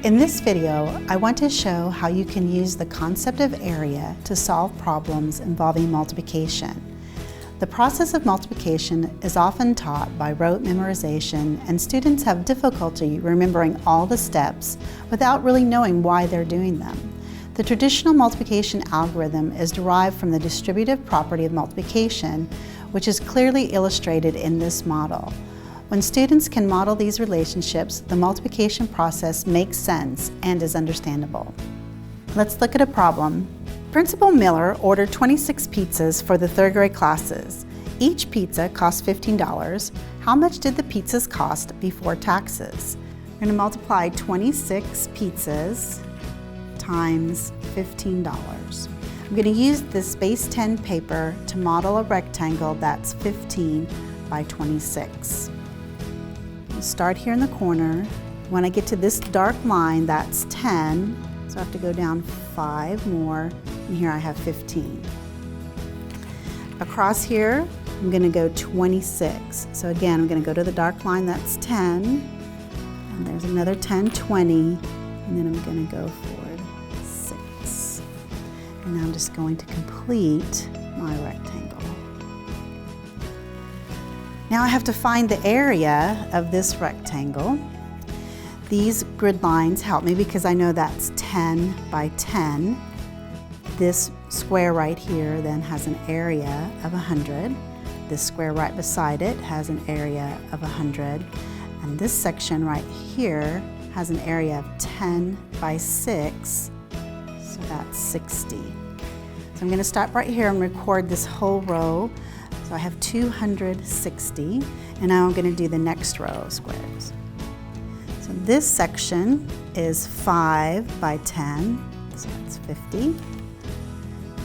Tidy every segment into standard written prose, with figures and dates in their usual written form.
In this video, I want to show how you can use the concept of area to solve problems involving multiplication. The process of multiplication is often taught by rote memorization, and students have difficulty remembering all the steps without really knowing why they're doing them. The traditional multiplication algorithm is derived from the distributive property of multiplication, which is clearly illustrated in this model. When students can model these relationships, the multiplication process makes sense and is understandable. Let's look at a problem. Principal Miller ordered 26 pizzas for the third grade classes. Each pizza cost $15. How much did the pizzas cost before taxes? We're going to multiply 26 pizzas times $15. I'm going to use this base 10 paper to model a rectangle that's 15 by 26. I'll start here in the corner. When I get to this dark line, that's 10, so I have to go down 5 more, and here I have 15. Across here, I'm going to go 26. So again, I'm going to go to the dark line, that's 10, and there's another 10, 20, and then I'm going to go forward 6. And now I'm just going to complete my rectangle. Now I have to find the area of this rectangle. These grid lines help me because I know that's 10 by 10. This square right here then has an area of 100. This square right beside it has an area of 100. And this section right here has an area of 10 by 6, so that's 60. So I'm going to stop right here and record this whole row. So I have 260, and now I'm going to do the next row of squares. So this section is 5 by 10, so that's 50.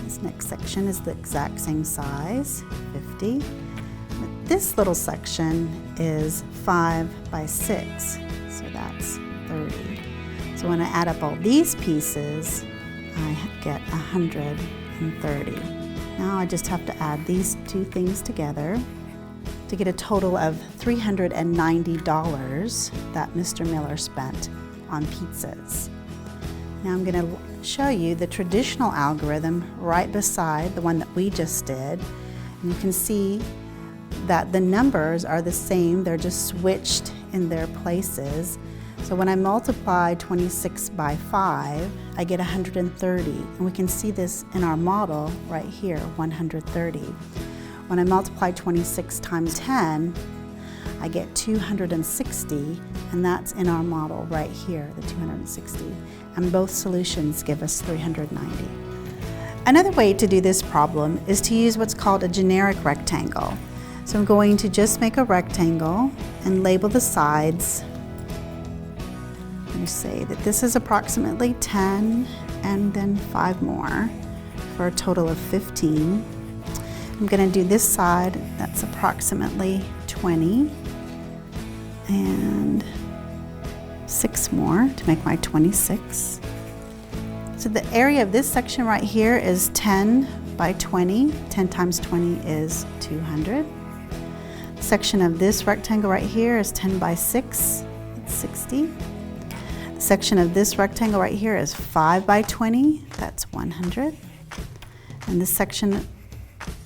This next section is the exact same size, 50. But this little section is 5 by 6, so that's 30. So when I add up all these pieces, I get 130. Now I just have to add these two things together to get a total of $390 that Mr. Miller spent on pizzas. Now I'm going to show you the traditional algorithm right beside the one that we just did. And you can see that the numbers are the same, they're just switched in their places. So when I multiply 26 by 5, I get 130. And we can see this in our model right here, 130. When I multiply 26 times 10, I get 260, and that's in our model right here, the 260. And both solutions give us 390. Another way to do this problem is to use what's called a generic rectangle. So I'm going to just make a rectangle and label the sides. Say that this is approximately 10 and then 5 more for a total of 15. I'm going to do this side, that's approximately 20, and 6 more to make my 26. So the area of this section right here is 10 by 20. 10 times 20 is 200. The section of this rectangle right here is 10 by 6, it's 60. Section of this rectangle right here is 5 by 20, that's 100. And this section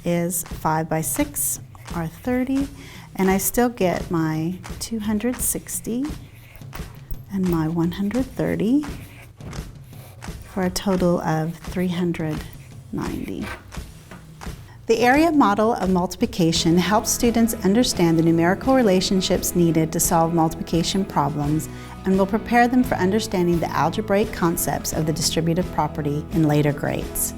is 5 by 6, or 30. And I still get my 260 and my 130 for a total of 390. The area model of multiplication helps students understand the numerical relationships needed to solve multiplication problems and will prepare them for understanding the algebraic concepts of the distributive property in later grades.